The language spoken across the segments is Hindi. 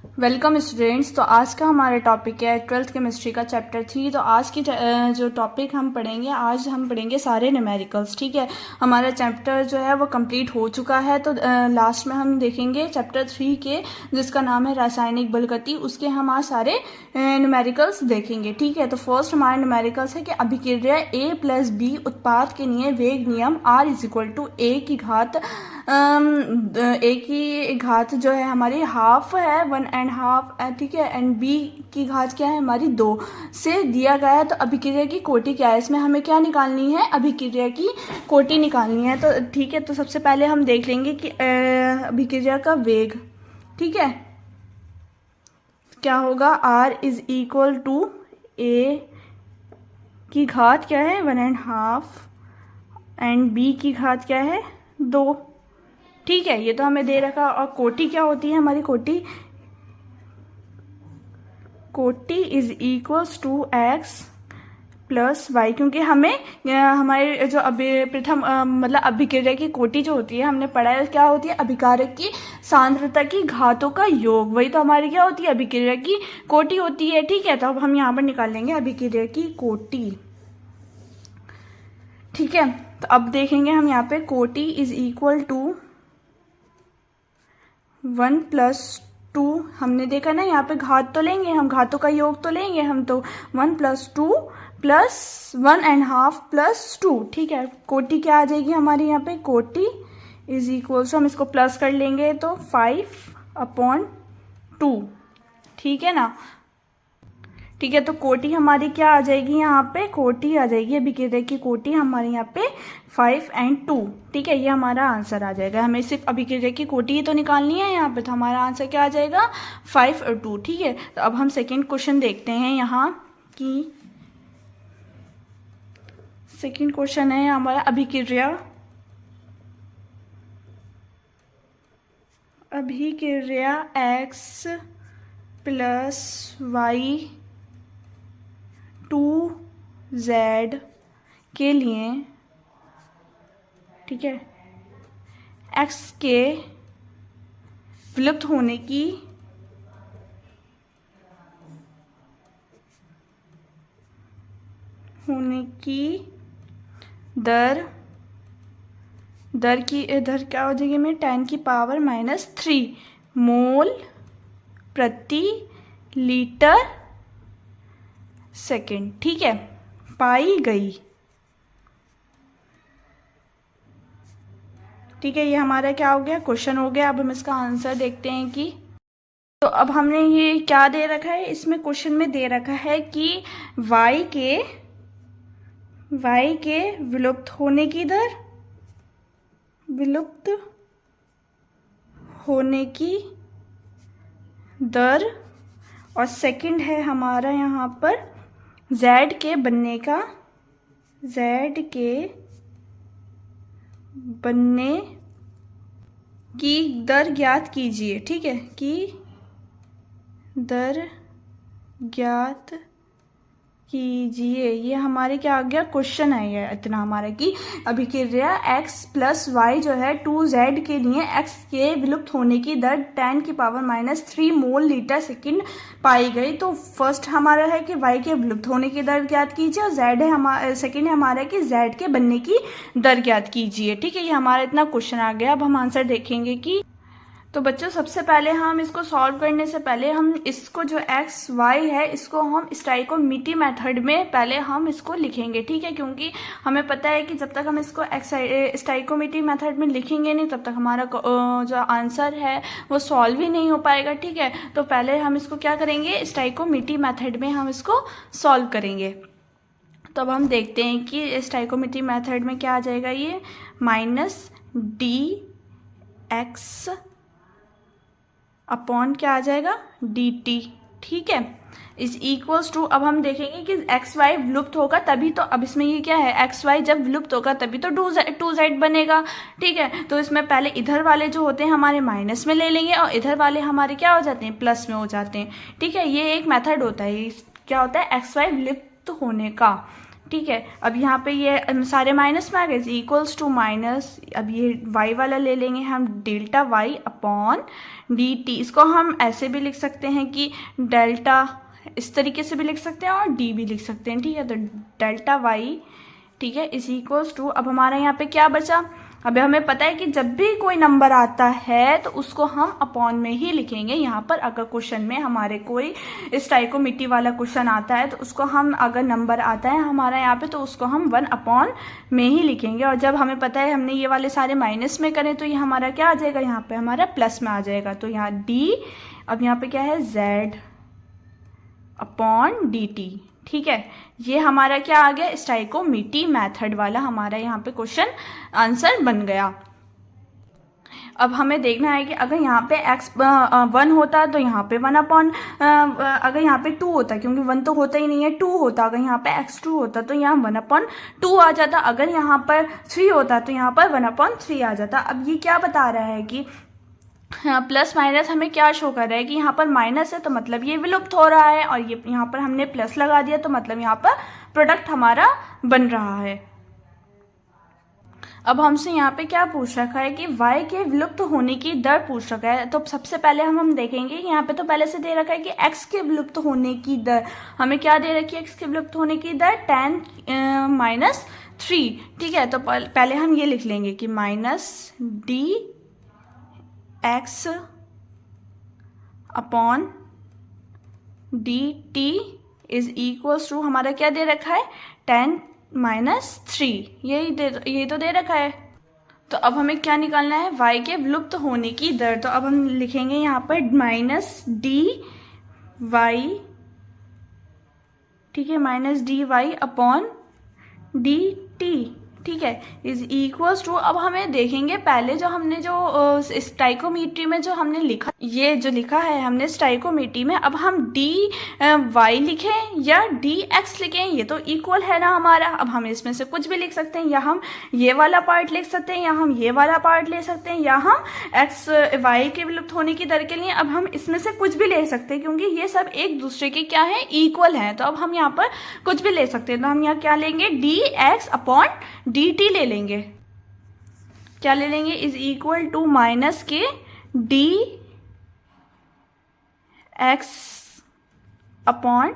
Welcome students. तो आज का हमारा टॉपिक है 12th केमिस्ट्री का चैप्टर 3। तो आज की जो टॉपिक हम पढ़ेंगे, आज हम पढ़ेंगे सारे न्यूमेरिकल्स। ठीक है, हमारा चैप्टर जो है वो कंप्लीट हो चुका है। तो लास्ट में हम देखेंगे चैप्टर 3 के, जिसका नाम है रासायनिक बलगति, उसके हम आज सारे न्यूमेरिकल्स देखेंगे। ठीक है, तो फर्स्ट हमारा न्यूमेरिकल्स है कि अभिक्रिया A + B उत्पाद के लिए वेग नियम R = A की घात A की घात जो है हमारी हाफ है 1.5, ठीक है, एंड B की घात क्या है हमारी 2 से दिया गया है। तो अभिक्रिया की कोटि क्या है, इसमें हमें क्या निकालनी है, अभिक्रिया की कोटि निकालनी है। तो ठीक है, तो सबसे पहले हम देख लेंगे कि अभिक्रिया का वेग, ठीक है, क्या होगा। R = A की घात क्या है 1.5 एंड B की घात क्या है 2। ठीक है, ये तो हमें दे रखा। और कोटि क्या होती है हमारी, कोटि = x + y, क्योंकि हमें हमारे जो प्रथम मतलब अभिक्रिया की कोटि जो होती है, हमने पढ़ा है क्या होती है, अभिकारक की सांद्रता की घातों का योग, वही तो हमारी क्या होती है, अभिक्रिया की कोटि होती है। ठीक है, तो अब हम यहाँ पर निकाल लेंगे अभिक्रिया की कोटि। ठीक है, तो अब देखेंगे हम यहाँ पे कोटि = 1 + 2। हमने देखा ना, यहाँ पे घात तो लेंगे हम, घातों का योग तो लेंगे हम, तो 1 + 2 + 1.5 + 2। ठीक है, कोटि क्या आ जाएगी हमारी यहाँ पे, कोटि = हम इसको प्लस कर लेंगे तो 5/2। ठीक है ना। ठीक है, तो कोटि हमारी क्या आ जाएगी यहाँ पे, कोटि आ जाएगी अभिक्रिया की कोटि हमारे यहाँ पे 5 और 2। ठीक है, ये हमारा आंसर आ जाएगा। हमें सिर्फ अभिक्रिया की कोटि ही तो निकालनी है यहाँ पे, तो हमारा आंसर क्या आ जाएगा 5 और 2। ठीक है, तो अब हम सेकंड क्वेश्चन देखते हैं यहाँ की। सेकंड क्वेश्चन है हमारा अभिक्रिया x + y 2z के लिए, ठीक है, x के विलुप्त होने की दर क्या हो जाएगी में 10⁻³ मोल प्रति लीटर सेकेंड, ठीक है, पाई गई। ठीक है, ये हमारा क्या हो गया, क्वेश्चन हो गया। अब हम इसका आंसर देखते हैं कि, तो अब हमने ये क्या दे रखा है, इसमें क्वेश्चन में दे रखा है कि y के विलुप्त होने की दर, और सेकंड है हमारा यहाँ पर z के बनने की दर ज्ञात कीजिए। ठीक है, की दर ज्ञात कीजिए, ये हमारे क्या आ गया, क्वेश्चन है ये इतना हमारा कि अभिक्रिया x + y जो है 2z के लिए x के विलुप्त होने की दर 10⁻³ मोल लीटर सेकंड पाई गई। तो फर्स्ट हमारा है कि y के विलुप्त होने की दर ज्ञात कीजिए, और z है हमारा, सेकंड है हमारा कि z के बनने की दर ज्ञात कीजिए। ठीक है, ये हमारा इतना क्वेश्चन आ गया। अब हम आंसर देखेंगे कि, तो बच्चों सबसे पहले हम इसको सॉल्व करने से पहले हम इसको जो x y है इसको हम स्टाइकोमीट्री मेथड में पहले हम इसको लिखेंगे। ठीक है, क्योंकि हमें पता है कि जब तक हम इसको स्टाइकोमीट्री मेथड में लिखेंगे नहीं, तब तक हमारा जो आंसर है वो सॉल्व ही नहीं हो पाएगा। ठीक है, तो पहले हम इसको क्या करेंगे, स्टाइकोमीट्री मेथड में हम इसको सॉल्व करेंगे। तो अब हम देखते हैं कि स्टाइकोमीट्री मेथड में क्या आ जाएगा, ये -dx अपॉन क्या आ जाएगा dt। ठीक है, = अब हम देखेंगे कि एक्स वाई विलुप्त होगा तभी तो, अब इसमें ये क्या है, एक्स वाई जब विलुप्त होगा तभी तो 2z बनेगा। ठीक है, तो इसमें पहले इधर वाले जो होते हैं हमारे माइनस में ले लेंगे, और इधर वाले हमारे क्या हो जाते हैं, प्लस में हो जाते हैं। ठीक है, ये एक मेथड होता है, क्या होता है, एक्स वाई विलुप्त होने का। ठीक है। अब यहाँ पे ये सारे माइनस में आ गए, इक्वल्स टू माइनस, अब ये y वाला ले लेंगे हम, delta y upon D T. इसको हम ऐसे भी लिख सकते हैं कि डेल्टा, इस तरीके से भी लिख सकते हैं और d भी लिख सकते हैं, ठीक है। तो डेल्टा y, ठीक है, इज इक्वल्स टू, अब हमारा यहाँ पे क्या बचा, अब हमें पता है कि जब भी कोई नंबर आता है तो उसको हम अपॉन में ही लिखेंगे। यहाँ पर अगर क्वेश्चन में हमारे कोई स्टाइकोमीट्री वाला क्वेश्चन आता है तो उसको हम, अगर नंबर आता है हमारा यहाँ पे, तो उसको हम 1 अपॉन में ही लिखेंगे। और जब हमें पता है हमने ये वाले सारे माइनस में करें तो ये हमारा क्या आ जाएगा, यहाँ पे हमारा प्लस में आ जाएगा। तो यहाँ d, अब यहाँ पे क्या है, z अपॉन डी टी, ठीक है। ये हमारा क्या आ गया, स्टाइकोमीट्री मेथड वाला हमारा यहाँ पे क्वेश्चन आंसर बन गया। अब हमें देखना है कि अगर यहाँ पे x 1 होता तो यहाँ पे 1 अपॉन, अगर यहाँ पे 2 होता, क्योंकि 1 तो होता ही नहीं है, 2 होता, अगर यहाँ पे x 2 होता तो यहाँ 1 अपॉन 2 आ जाता, अगर यहाँ पर 3 होता तो यहाँ पर 1 अपॉन 3 आ जाता। अब ये क्या बता रहा है कि प्लस माइनस हमें क्या शो कर रहा है कि यहाँ पर माइनस है तो मतलब ये विलुप्त हो रहा है, और ये यहाँ पर हमने प्लस लगा दिया तो मतलब यहाँ पर प्रोडक्ट हमारा बन रहा है। अब हमसे यहाँ पे क्या पूछ रखा है कि y के विलुप्त होने की दर पूछ रखा है। तो सबसे पहले हम देखेंगे, यहाँ पे तो पहले से दे रखा है कि x के विलुप्त होने की दर, हमें क्या दे रखी है, x के विलुप्त होने की दर 10-3, ठीक है। तो पहले हम ये लिख लेंगे कि minus D x upon D T is equals to, हमारा क्या दे रखा है, 10-3, ये तो दे रखा है। तो अब हमें क्या निकालना है, y के विलुप्त होने की दर। तो अब हम लिखेंगे यहाँ पर माइनस डी वाई, ठीक है, minus D Y upon D T, ठीक है, इज इक्वल्स टू, अब हमें देखेंगे पहले जो हमने जो स्टाइकोमीट्री में जो हमने लिखा, ये जो लिखा है हमने स्टाइकोमीट्री में, अब हम डी वाई लिखें या डी एक्स लिखें, ये तो इक्वल है ना हमारा। अब हम इसमें से कुछ भी लिख सकते हैं, या हम ये वाला पार्ट लिख सकते हैं, या हम ये वाला पार्ट ले सकते हैं, या हम एक्स वाई के विलुप्त होने की दर के लिए अब हम इसमें से कुछ भी ले सकते हैं, क्योंकि ये सब एक दूसरे के क्या है, इक्वल है। तो अब हम यहाँ पर कुछ भी ले सकते हैं। तो हम यहाँ क्या लेंगे, D x upon D T ले लेंगे, क्या ले लेंगे, इज इक्वल टू माइनस के D x upon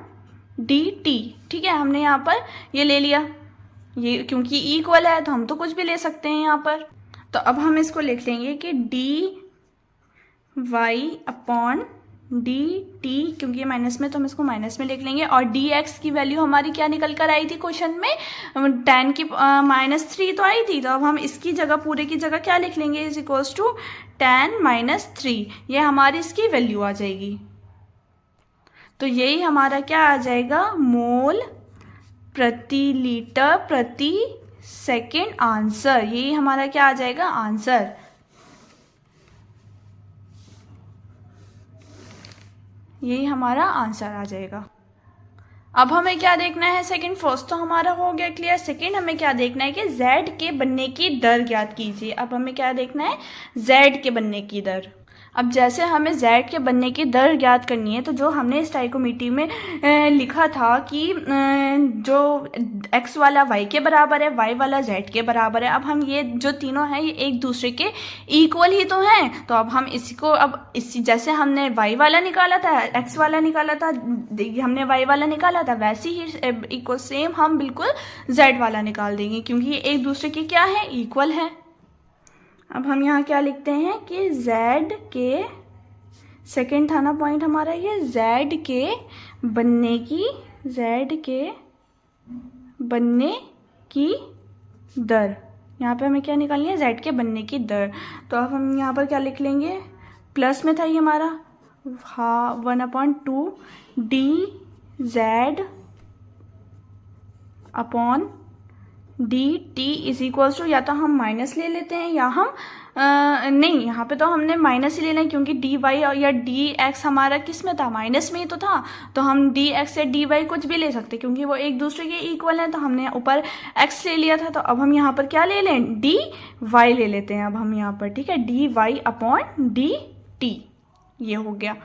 D T, ठीक है। हमने यहाँ पर ये ले लिया, ये क्योंकि इक्वल है तो हम तो कुछ भी ले सकते हैं यहाँ पर। तो अब हम इसको लिख लेंगे कि D Y upon D T, क्योंकि ये माइनस में तो हम इसको माइनस में लिख लेंगे। और डी एक्स की वैल्यू हमारी क्या निकल कर आई थी क्वेश्चन में, 10 की -3 तो आई थी। तो अब हम इसकी जगह, पूरे की जगह क्या लिख लेंगे, इज इक्वल्स टू 10-3, ये हमारी इसकी वैल्यू आ जाएगी। तो यही हमारा क्या आ जाएगा, मोल प्रति लीटर प्रति सेकेंड आंसर, यही हमारा क्या आ जाएगा, आंसर। यही हमारा आंसर आ जाएगा। अब हमें क्या देखना है, सेकंड, फर्स्ट तो हमारा हो गया क्लियर। सेकंड हमें क्या देखना है कि z के बनने की दर ज्ञात कीजिए। अब हमें क्या देखना है, z के बनने की दर। अब जैसे हमें z के बनने की दर ज्ञात करनी है, तो जो हमने स्टाइकोमीट्री में लिखा था कि जो x वाला y के बराबर है, y वाला z के बराबर है। अब हम ये जो तीनों हैं ये एक दूसरे के इक्वल ही तो हैं। तो अब हम इसको, अब इसी जैसे हमने y वाला निकाला था, x वाला निकाला था, हमने y वाला निकाला था, वैसे ही इक्वल सेम हम बिल्कुल z वाला निकाल देंगे, क्योंकि ये एक दूसरे के क्या है, इक्वल है। अब हम यहाँ क्या लिखते हैं कि z के, सेकेंड था ना पॉइंट हमारा ये, z के बनने की दर। यहाँ पे हमें क्या निकालनी है, z के बनने की दर। तो अब हम यहाँ पर क्या लिख लेंगे, प्लस में था ये हमारा 1/2 D Z upon D T is equals to, या तो हम माइनस ले लेते हैं या हम नहीं, यहाँ पे तो हमने माइनस ही लेना है, क्योंकि डी वाई और या डी एक्स हमारा किस में था, माइनस में ही तो था। तो हम डी एक्स या डी वाई कुछ भी ले सकते, क्योंकि वो एक दूसरे के इक्वल हैं। तो हमने ऊपर एक्स ले लिया था, तो अब हम यहाँ पर क्या ले लें, डी वाई ले लेते हैं अब हम यहाँ पर, ठीक है, D Y upon D T, ये हो गया।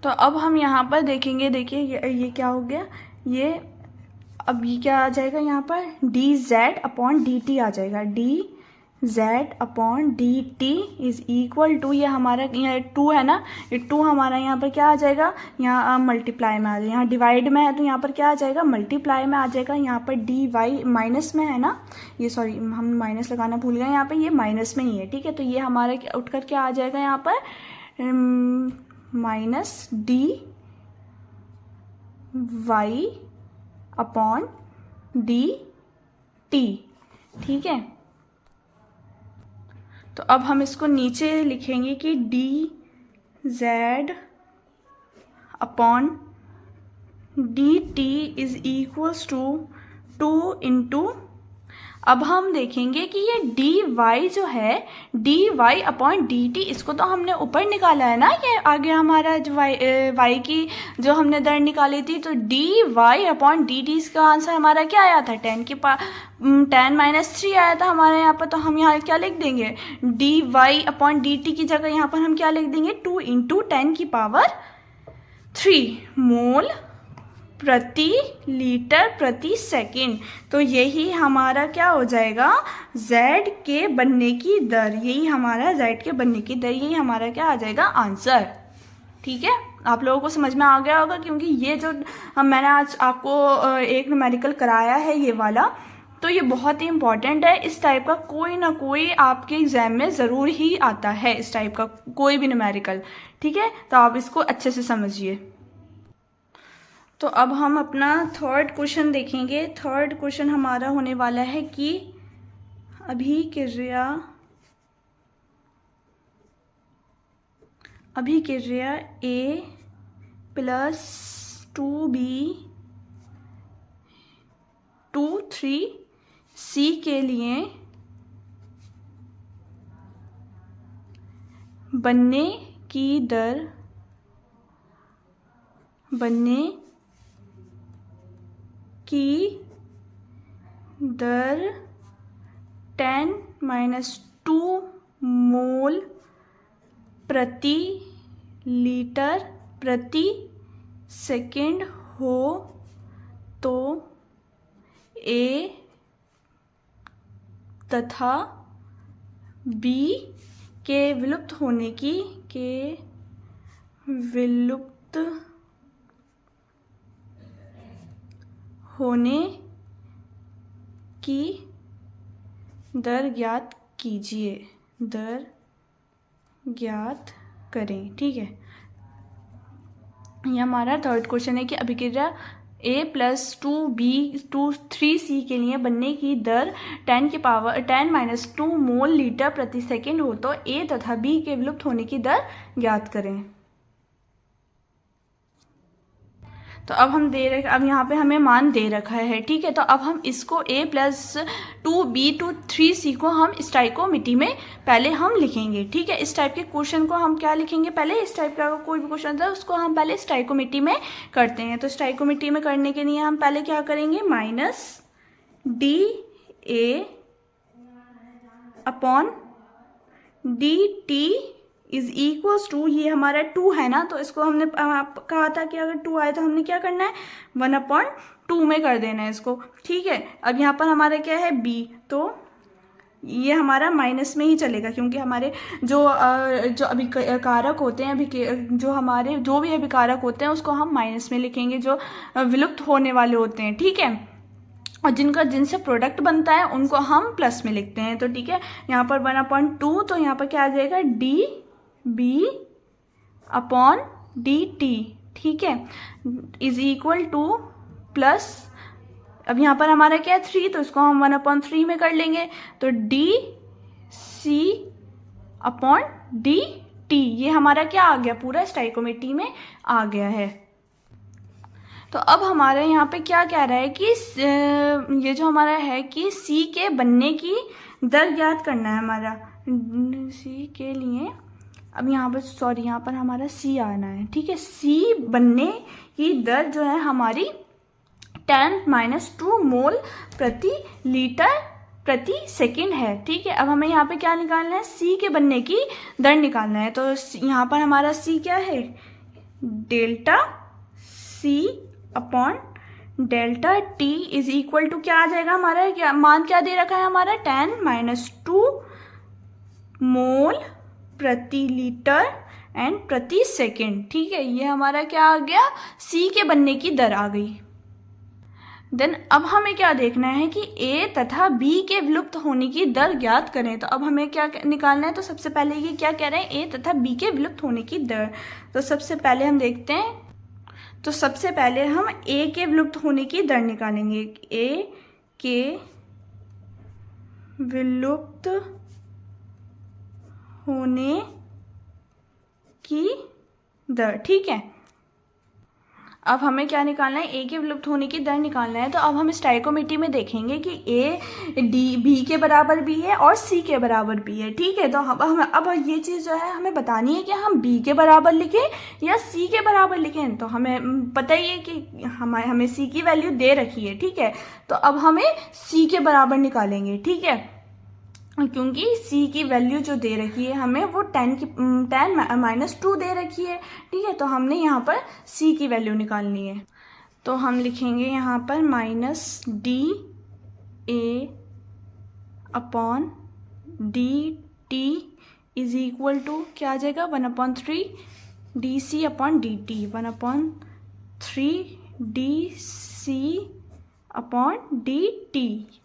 तो अब हम यहाँ पर देखेंगे, देखिए ये क्या हो गया, ये अब ये क्या आ जाएगा यहाँ पर, D Z upon D T आ जाएगा, D Z upon D T is equal to, ये हमारा यहाँ 2 है ना, ये 2 हमारा यहाँ पर क्या आ जाएगा, यहाँ मल्टीप्लाई में आ जाएगा, यहाँ डिवाइड में है तो यहाँ पर क्या आ जाएगा, मल्टीप्लाई में आ जाएगा। यहाँ पर डी वाई माइनस में है ना, ये सॉरी हम माइनस लगाना भूल गए, यहाँ पे ये माइनस में ही है, ठीक है। तो ये हमारा उठ कर क्या आ जाएगा यहाँ पर, minus D Y upon D T, ठीक है। तो अब हम इसको नीचे लिखेंगे कि D Z upon D T is equals to 2 into, अब हम देखेंगे कि ये डी वाई जो है, D Y upon D T, इसको तो हमने ऊपर निकाला है ना, ये आगे हमारा जो वाई की जो हमने दर निकाली थी, तो D Y upon D T, इसका आंसर हमारा क्या आया था, 10-3 आया था हमारे यहाँ पर। तो हम यहाँ क्या लिख देंगे, D Y upon D T की जगह यहाँ पर हम क्या लिख देंगे, 2 इंटू 10⁻³ मोल प्रति लीटर प्रति सेकंड। तो यही हमारा क्या हो जाएगा, Z के बनने की दर, यही हमारा Z के बनने की दर, यही हमारा क्या आ जाएगा आंसर, ठीक है। आप लोगों को समझ में आ गया होगा, क्योंकि ये जो मैंने आज आपको एक न्यूमेरिकल कराया है ये वाला, तो ये बहुत ही इंपॉर्टेंट है। इस टाइप का कोई ना कोई आपके एग्जाम में ज़रूर ही आता है, इस टाइप का कोई भी न्यूमेरिकल, ठीक है। तो आप इसको अच्छे से समझिए। तो अब हम अपना थर्ड क्वेश्चन देखेंगे। थर्ड क्वेश्चन हमारा होने वाला है कि अभिक्रिया A प्लस 2B 2,3C के लिए बनने की दर 10⁻² मोल प्रति लीटर प्रति सेकंड हो तो A तथा B के विलुप्त होने की दर ज्ञात कीजिए, दर ज्ञात करें, ठीक है। ये हमारा थर्ड क्वेश्चन है कि अभिक्रिया A प्लस 2B 2,3C के लिए बनने की दर 10⁻² मोल लीटर प्रति सेकंड हो तो A तथा B के विलुप्त होने की दर ज्ञात करें। तो अब हम अब यहाँ पे हमें मान दे रखा है, ठीक है। तो अब हम इसको A प्लस 2B 2,3C को हम स्टाइकोमेट्री में पहले हम लिखेंगे, ठीक है। इस टाइप के क्वेश्चन को हम क्या लिखेंगे पहले, इस टाइप का कोई भी क्वेश्चन था उसको हम पहले स्टाइकोमेट्री में करते हैं। तो स्टाइकोमेट्री में करने के लिए हम पहले क्या करेंगे, minus DA upon DT is equals to, ये हमारा 2 है ना, तो इसको हमने कहा था कि अगर 2 आए तो हमने क्या करना है, 1/2 में कर देना है इसको, ठीक है। अब यहाँ पर हमारा क्या है B, तो ये हमारा माइनस में ही चलेगा, क्योंकि हमारे जो अभिकारक होते हैं, जो भी अभिकारक होते हैं उसको हम माइनस में लिखेंगे, जो विलुप्त होने वाले होते हैं, ठीक है। और जिनसे प्रोडक्ट बनता है उनको हम प्लस में लिखते हैं। तो ठीक है, यहाँ पर 1/2, तो यहाँ पर क्या आ जाएगा, DB अपॉन DT, ठीक है, इज इक्वल टू प्लस, अब यहाँ पर हमारा क्या है 3, तो इसको हम 1/3 में कर लेंगे, तो DC अपॉन DT, ये हमारा क्या आ गया, पूरा स्टाइकोमेट्री में आ गया है। तो अब हमारे यहाँ पे क्या कह रहा है कि ये जो हमारा है कि C के बनने की दर ज्ञात करना है हमारा, C के लिए, अब यहाँ पर सॉरी यहाँ पर हमारा C आना है, ठीक है। C बनने की दर जो है हमारी 10⁻² मोल प्रति लीटर प्रति सेकंड है, ठीक है। अब हमें यहाँ पे क्या निकालना है, C के बनने की दर निकालना है। तो यहाँ पर हमारा C क्या है, delta C upon delta T is equal to क्या आ जाएगा हमारा, क्या मान क्या दे रखा है हमारा, 10 - 2 मोल प्रति लीटर एंड प्रति सेकेंड। ठीक है, ये हमारा क्या आ गया, सी के बनने की दर आ गई। देन अब हमें क्या देखना है कि ए तथा बी के विलुप्त होने की दर ज्ञात करें। तो अब हमें क्या निकालना है, तो सबसे पहले ये क्या कह रहे हैं, ए तथा बी के विलुप्त होने की दर। तो सबसे पहले हम देखते हैं, तो सबसे पहले हम ए के विलुप्त होने की दर निकालेंगे। ए के विलुप्त होने की दर, ठीक है। अब हमें क्या निकालना है, ए के विलुप्त होने की दर निकालना है। तो अब हम स्टाइकोमेट्री में देखेंगे कि ए डी बी के बराबर भी है और सी के बराबर भी है। ठीक है, तो हम अब ये चीज़ जो है हमें बतानी है कि हम बी के बराबर लिखें या सी के बराबर लिखें। तो हमें पता ही है कि हमें सी की वैल्यू दे रखी है। ठीक है, तो अब हमें सी के बराबर निकालेंगे। ठीक है, क्योंकि c की वैल्यू जो दे रखी है हमें वो 10 - 2 दे रखी है। ठीक है, तो हमने यहाँ पर c की वैल्यू निकालनी है। तो हम लिखेंगे यहाँ पर -DA/dt इज इक्वल टू क्या आ जाएगा, 1/3 dC/dt, 1/3 dC/dt।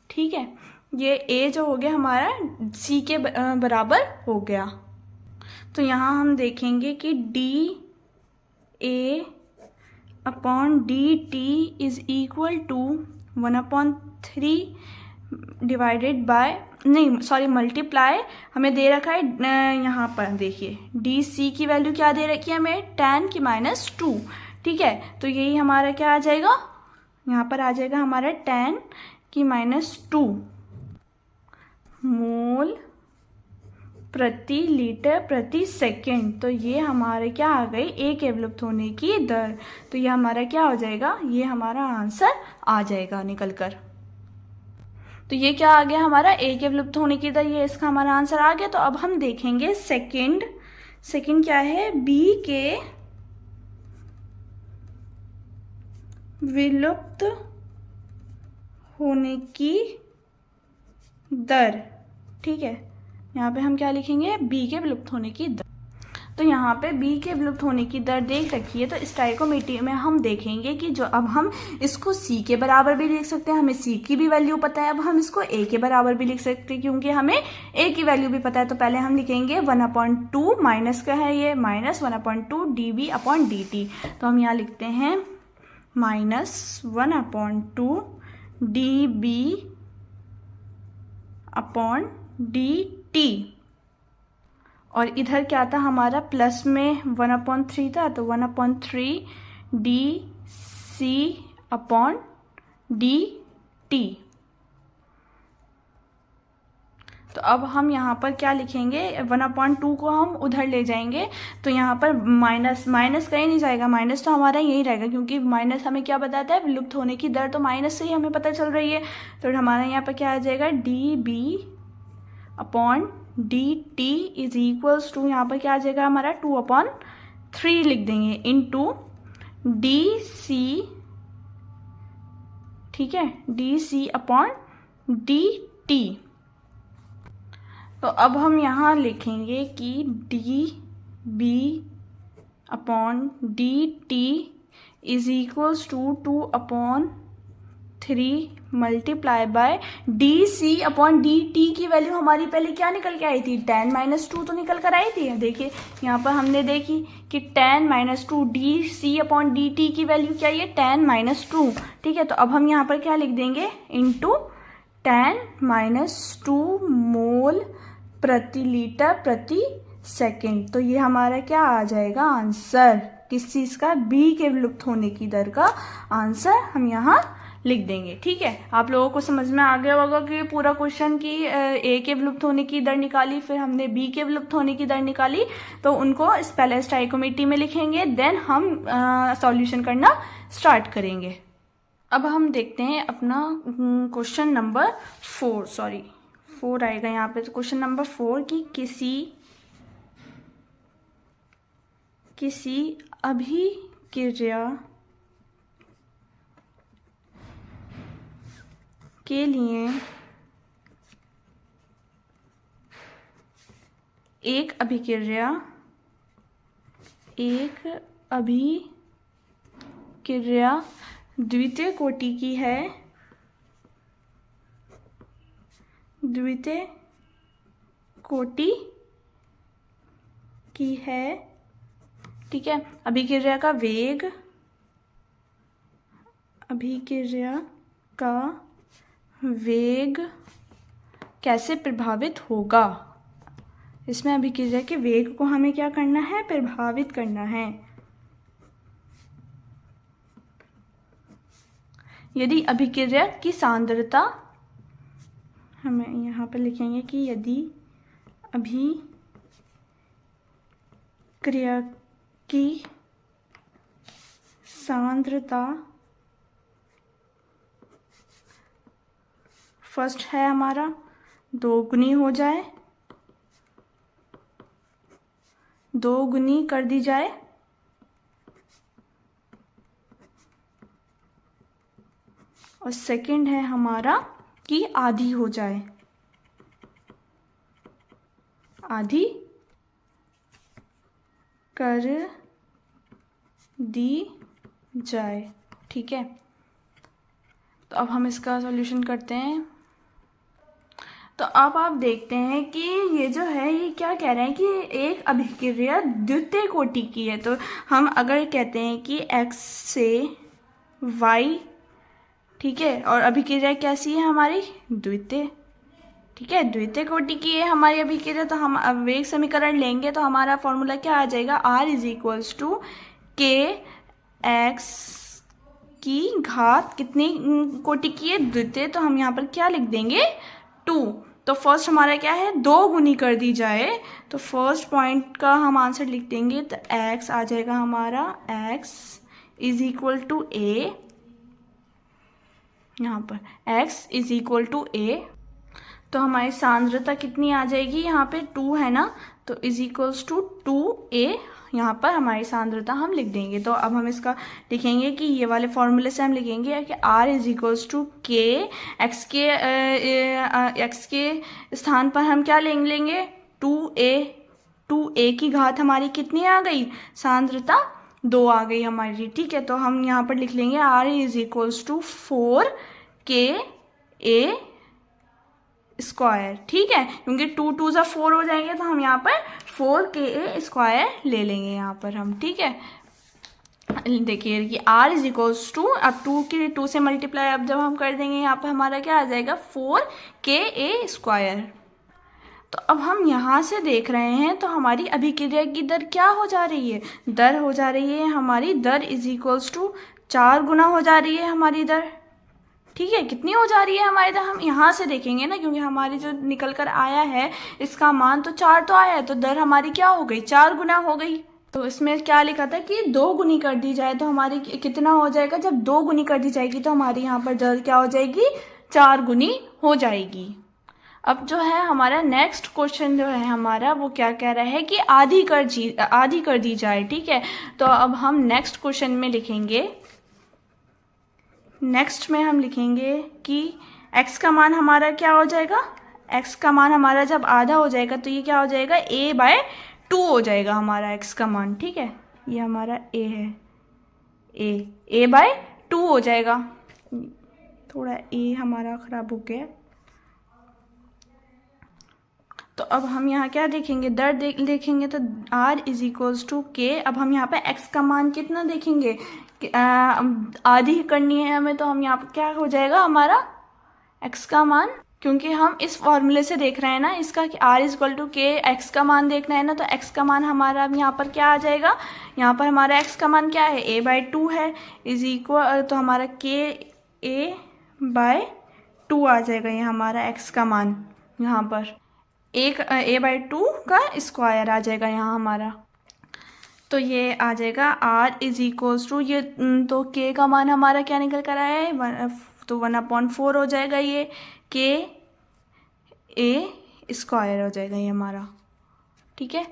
ठीक है, ये a जो हो गया हमारा c के बराबर हो गया। तो यहाँ हम देखेंगे कि DA/dt is equal to 1/3 divided by, नहीं सॉरी मल्टीप्लाई, हमें दे रखा है यहाँ पर देखिए DC की वैल्यू क्या दे रखी है हमें, 10 - 2। ठीक है, तो यही हमारा क्या आ जाएगा, यहाँ पर आ जाएगा हमारा 10 - 2 मोल प्रति लीटर प्रति सेकेंड। तो ये हमारे क्या आ गई, ए के विलुप्त होने की दर। तो ये हमारा क्या हो जाएगा, ये हमारा आंसर आ जाएगा निकल कर। तो ये क्या आ गया हमारा, ए के विलुप्त होने की दर, ये इसका हमारा आंसर आ गया। तो अब हम देखेंगे सेकेंड क्या है, बी के विलुप्त होने की दर। ठीक है, यहाँ पे हम क्या लिखेंगे, बी के विलुप्त होने की दर। तो यहाँ पे बी के विलुप्त होने की दर देख रखी है। तो स्टाइकोमेट्री में हम देखेंगे कि जो अब हम इसको सी के बराबर भी लिख सकते हैं, हमें सी की भी वैल्यू पता है। अब हम इसको ए के बराबर भी लिख सकते हैं क्योंकि हमें ए की वैल्यू भी पता है। तो पहले हम लिखेंगे 1/2 माइनस का है ये, -1/2 dB/dt। तो हम यहाँ लिखते हैं -1/2 dB/dt। और इधर क्या था हमारा, प्लस में 1/3 था, तो 1/3 dC/dt। तो अब हम यहाँ पर क्या लिखेंगे, 1/2 को हम उधर ले जाएंगे। तो यहाँ पर माइनस कहीं नहीं जाएगा, माइनस तो हमारा यही रहेगा क्योंकि माइनस हमें क्या बताता है, विलुप्त होने की दर तो माइनस से ही हमें पता चल रही है। तो हमारा यहाँ पर क्या आ जाएगा, dB/dt इज इक्वल्स टू, यहाँ पर क्या आ जाएगा हमारा 2/3 लिख देंगे इंटू DC। ठीक है, dC/dt। तो अब हम यहाँ लिखेंगे कि dB/dt is equals to 2/3 multiply by dC/dt की वैल्यू हमारी पहले क्या निकल के आई थी, 10 - 2 तो निकल कर आई थी। देखिए यहाँ पर हमने देखी कि 10 - 2 dC/dt की वैल्यू क्या है, 10 - 2। ठीक है, तो अब हम यहाँ पर क्या लिख देंगे, इंटू 10 - 2 मोल प्रति लीटर प्रति सेकेंड। तो ये हमारा क्या आ जाएगा आंसर, किस चीज़ का, बी के विलुप्त होने की दर का आंसर हम यहाँ लिख देंगे। ठीक है, आप लोगों को समझ में आ गया होगा कि पूरा क्वेश्चन की ए के विलुप्त होने की दर निकाली, फिर हमने बी के विलुप्त होने की दर निकाली। तो उनको पहले स्टाइकोमेट्री में लिखेंगे, देन हम सॉल्यूशन करना स्टार्ट करेंगे। अब हम देखते हैं अपना क्वेश्चन नंबर 4 आएगा यहाँ पे। तो क्वेश्चन नंबर 4 की किसी अभिक्रिया के लिए एक अभिक्रिया द्वितीय कोटि की है, द्वितीय कोटि की है, ठीक है। अभिक्रिया का वेग कैसे प्रभावित होगा। इसमें अभिक्रिया के वेग को हमें क्या करना है, प्रभावित करना है। यदि अभिक्रिया की सांद्रता, हमें यहाँ पर लिखेंगे कि यदि अभिक्रिया की सांद्रता फर्स्ट है हमारा दोगुनी हो जाए, दोगुनी कर दी जाए, और सेकंड है हमारा कि आधी हो जाए, आधी कर दी जाए, ठीक है। तो अब हम इसका सॉल्यूशन करते हैं। तो अब आप देखते हैं कि ये जो है ये क्या कह रहे हैं कि एक अभिक्रिया द्वितीय कोटि की है। तो हम अगर कहते हैं कि x से y, ठीक है, और अभिक्रिया कैसी है हमारी, द्वितीय, ठीक है, द्वितीय कोटि की है हमारी अभिक्रिया। तो हम अब वेग समीकरण लेंगे तो हमारा फॉर्मूला क्या आ जाएगा, r इज इक्वल्स टू के एक्स की घात कितनी कोटि की है, द्वितीय। तो हम यहाँ पर क्या लिख देंगे, 2। तो फर्स्ट हमारा क्या है, दो गुनी कर दी जाए, तो फर्स्ट पॉइंट का हम आंसर लिख देंगे। तो x आ जाएगा हमारा, x is equal to a, यहाँ पर x is equal to a। तो हमारी सांद्रता कितनी आ जाएगी, यहाँ पे 2 है ना, तो इज इक्वल्स टू 2a, यहाँ पर हमारी सांद्रता हम लिख देंगे। तो अब हम इसका लिखेंगे कि ये वाले फॉर्मूले से हम लिखेंगे कि r इज इक्वल्स टू के एक्स के स्थान पर हम क्या लेंगे 2a की घात हमारी कितनी आ गई, सांद्रता 2 आ गई हमारी, ठीक है। तो हम यहाँ पर लिख लेंगे r is equals to 4ka square, ठीक है, क्योंकि 2 2 सा 4 हो जाएंगे तो हम यहाँ पर 4ka स्क्वायर ले लेंगे यहाँ पर हम, ठीक है। देखिए कि r इज इक्वल्स टू, अब 2 से मल्टीप्लाई अब जब हम कर देंगे यहाँ पर हमारा क्या आ जाएगा 4ka स्क्वायर। तो अब हम यहाँ से देख रहे हैं तो हमारी अभिक्रिया की दर क्या हो जा रही है, दर हो जा रही है हमारी, दर इज इक्वल्स टू 4 गुना हो जा रही है हमारी दर, ठीक है। कितनी हो जा रही है हमारी दर, हम यहाँ से देखेंगे ना, क्योंकि हमारी जो निकल कर आया है इसका मान तो 4 तो आया है, तो दर हमारी क्या हो गई, 4 गुना हो गई। तो इसमें क्या लिखा था कि 2 गुनी कर दी जाए, तो हमारी कितना हो जाएगा, जब 2 गुनी कर दी जाएगी तो हमारी यहाँ पर दर क्या हो जाएगी, 4 गुनी हो जाएगी। अब जो है हमारा नेक्स्ट क्वेश्चन जो है हमारा वो क्या कह रहा है कि आधी कर दी जाए, ठीक है। तो अब हम नेक्स्ट क्वेश्चन में लिखेंगे, नेक्स्ट में हम लिखेंगे कि x का मान हमारा क्या हो जाएगा, x का मान हमारा जब आधा हो जाएगा तो ये क्या हो जाएगा, a/2 हो जाएगा हमारा x का मान, ठीक है। ये हमारा a है, a/2 हो जाएगा। थोड़ा a हमारा खराब हो गया, तो अब हम यहाँ क्या देखेंगे, दर देखेंगे। तो r is equals to k। अब हम यहाँ पे x का मान कितना देखेंगे, आधी करनी है हमें, तो हम यहाँ पे क्या हो जाएगा हमारा x का मान, क्योंकि हम इस फॉर्मूले से देख रहे हैं ना इसका कि r is equal to k, x का मान देखना है ना, तो x का मान हमारा अब यहाँ पर क्या आ जाएगा, यहाँ पर हमारा x का मान क्या है, a/2 है, इज इक्वल, तो हमारा k a/2 आ जाएगा ये हमारा x का मान, यहाँ पर a/2 का स्क्वायर आ जाएगा यहाँ हमारा। तो ये आ जाएगा r इज इक्वल्स टू, ये तो k का मान हमारा क्या निकल कर आया है, तो 1/4 हो जाएगा, ये ka स्क्वायर हो जाएगा ये हमारा, ठीक है।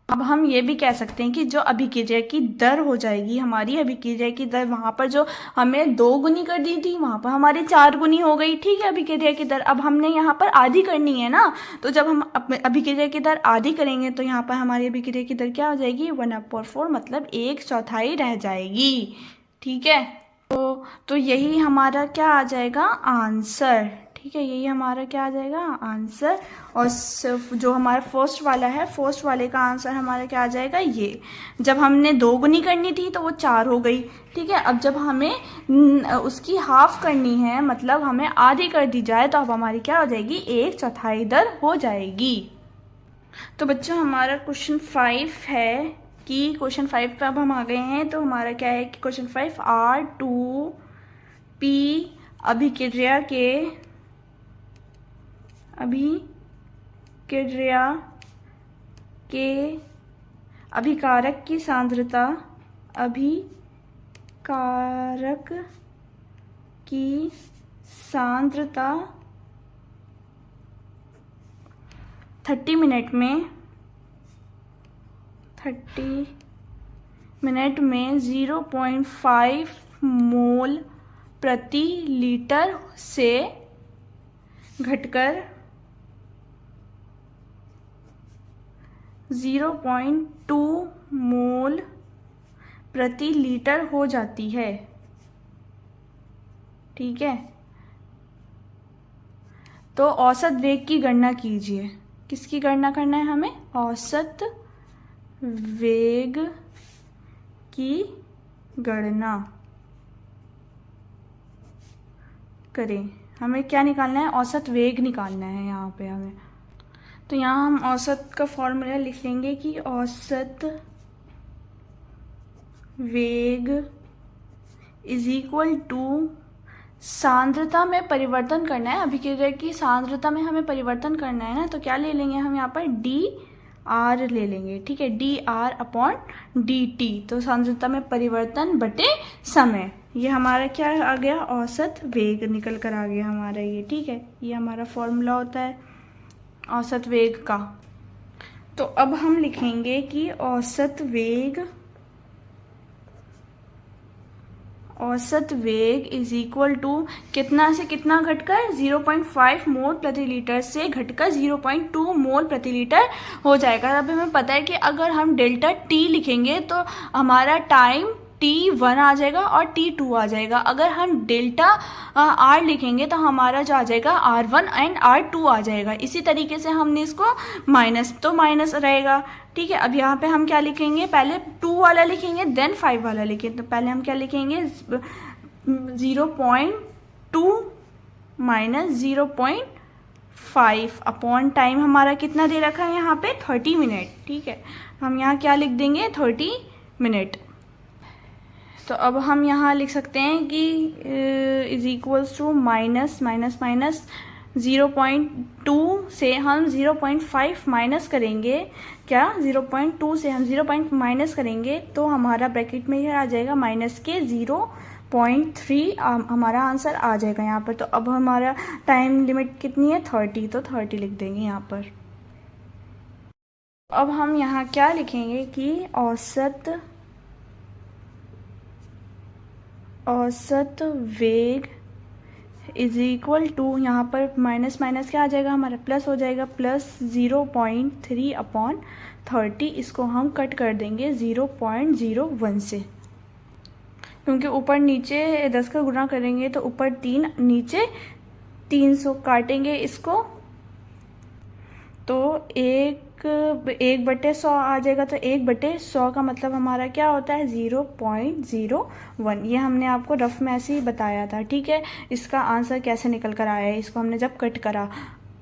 अब हम ये भी कह सकते हैं कि जो अभिक्रिया की दर हो जाएगी, हमारी अभिक्रिया की दर, वहाँ पर जो हमें 2 गुनी कर दी थी वहाँ पर हमारी 4 गुनी हो गई। ठीक है, अभिक्रिया की दर अब हमने यहाँ पर आधी करनी है ना, तो जब हम अभिक्रिया की दर आधी करेंगे तो यहाँ पर हमारी अभिक्रिया की दर क्या हो जाएगी, 1/4, मतलब 1/4 रह जाएगी। ठीक है, तो यही हमारा क्या आ जाएगा, आंसर। ठीक है, यही हमारा क्या आ जाएगा, आंसर। और जो हमारा फर्स्ट वाला है, फर्स्ट वाले का आंसर हमारा क्या आ जाएगा, ये। जब हमने 2 गुनी करनी थी तो वो 4 हो गई। ठीक है, अब जब हमें उसकी हाफ करनी है, मतलब हमें आधी कर दी जाए, तो अब हमारी क्या हो जाएगी, 1/4 दर हो जाएगी। तो बच्चों हमारा क्वेश्चन 5 है कि क्वेश्चन 5 पे अब हम आ गए हैं। तो हमारा क्या है कि क्वेश्चन 5, R2P अभिक्रिया के अभिकारक की सांद्रता 30 मिनट में 0.5 मोल प्रति लीटर से घटकर 0.2 मोल प्रति लीटर हो जाती है। ठीक है, तो औसत वेग की गणना कीजिए। किसकी गणना करना है हमें, औसत वेग की गणना करें। हमें क्या निकालना है, औसत वेग निकालना है यहाँ पे हमें। तो यहाँ हम औसत का फॉर्मूला लिख लेंगे कि औसत वेग इज इक्वल टू, सांद्रता में परिवर्तन करना है, अभिक्रिया की सांद्रता में हमें परिवर्तन करना है ना, तो क्या ले लेंगे हम यहाँ पर, dr ले लेंगे। ठीक है, dr/dt, तो सांद्रता में परिवर्तन बटे समय, ये हमारा क्या आ गया, औसत वेग निकल कर आ गया हमारा ये। ठीक है, ये हमारा फॉर्मूला होता है औसत वेग का। तो अब हम लिखेंगे कि औसत वेग इज इक्वल टू, कितना से कितना घटकर, 0.5 मोल प्रति लीटर से घटकर 0.2 मोल प्रति लीटर हो जाएगा। अब हमें पता है कि अगर हम डेल्टा टी लिखेंगे तो हमारा टाइम T1 आ जाएगा और T2 आ जाएगा। अगर हम डेल्टा R लिखेंगे तो हमारा जो आ जाएगा R1 एंड R2 आ जाएगा। इसी तरीके से हमने इसको माइनस, तो माइनस रहेगा। ठीक है, अब यहाँ पे हम क्या लिखेंगे, पहले 2 वाला लिखेंगे देन 5 वाला लिखेंगे। तो पहले हम क्या लिखेंगे, 0.2 माइनस 0.5 अपॉन टाइम हमारा कितना दे रखा है यहाँ पे, 30 मिनट। ठीक है, हम यहाँ क्या लिख देंगे, 30 मिनट। तो अब हम यहाँ लिख सकते हैं कि इज इक्वल्स टू माइनस 0.2 से हम 0.5 माइनस करेंगे, क्या 0.2 से हम 0. माइनस करेंगे तो हमारा ब्रैकेट में यह आ जाएगा माइनस के 0.3, हमारा आंसर आ जाएगा यहाँ पर। तो अब हमारा टाइम लिमिट कितनी है, 30, तो 30 लिख देंगे यहाँ पर। अब हम यहाँ क्या लिखेंगे कि औसत वेग इज इक्वल टू, यहाँ पर माइनस माइनस क्या आ जाएगा हमारा, प्लस हो जाएगा, प्लस 0.3 अपॉन 30, इसको हम कट कर देंगे 0.01 से, क्योंकि ऊपर नीचे 10 का गुणा करेंगे तो ऊपर 3 नीचे 300 काटेंगे इसको, तो 1/100 आ जाएगा। तो 1/100 का मतलब हमारा क्या होता है, 0.01। ये हमने आपको रफ में ऐसे ही बताया था। ठीक है, इसका आंसर कैसे निकल कर आया है, इसको हमने जब कट करा।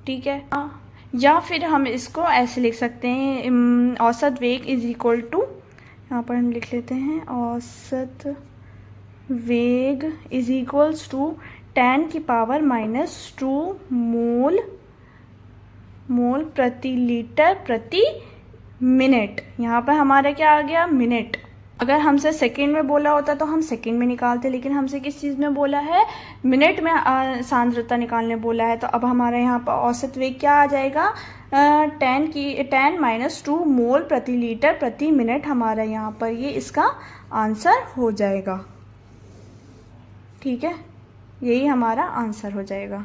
ठीक है, या फिर हम इसको ऐसे लिख सकते हैं, औसत वेग इज इक्वल टू, यहाँ पर हम लिख लेते हैं औसत वेग इज इक्वल्स टू 10⁻⁻² मोल प्रति लीटर प्रति मिनट। यहाँ पर हमारा क्या आ गया, मिनट। अगर हमसे सेकंड में बोला होता तो हम सेकंड में निकालते, लेकिन हमसे किस चीज़ में बोला है, मिनट में सांद्रता निकालने बोला है। तो अब हमारे यहाँ पर औसत वेग क्या आ जाएगा, 10⁻² मोल प्रति लीटर प्रति मिनट हमारा यहाँ पर ये इसका आंसर हो जाएगा। ठीक है, यही हमारा आंसर हो जाएगा।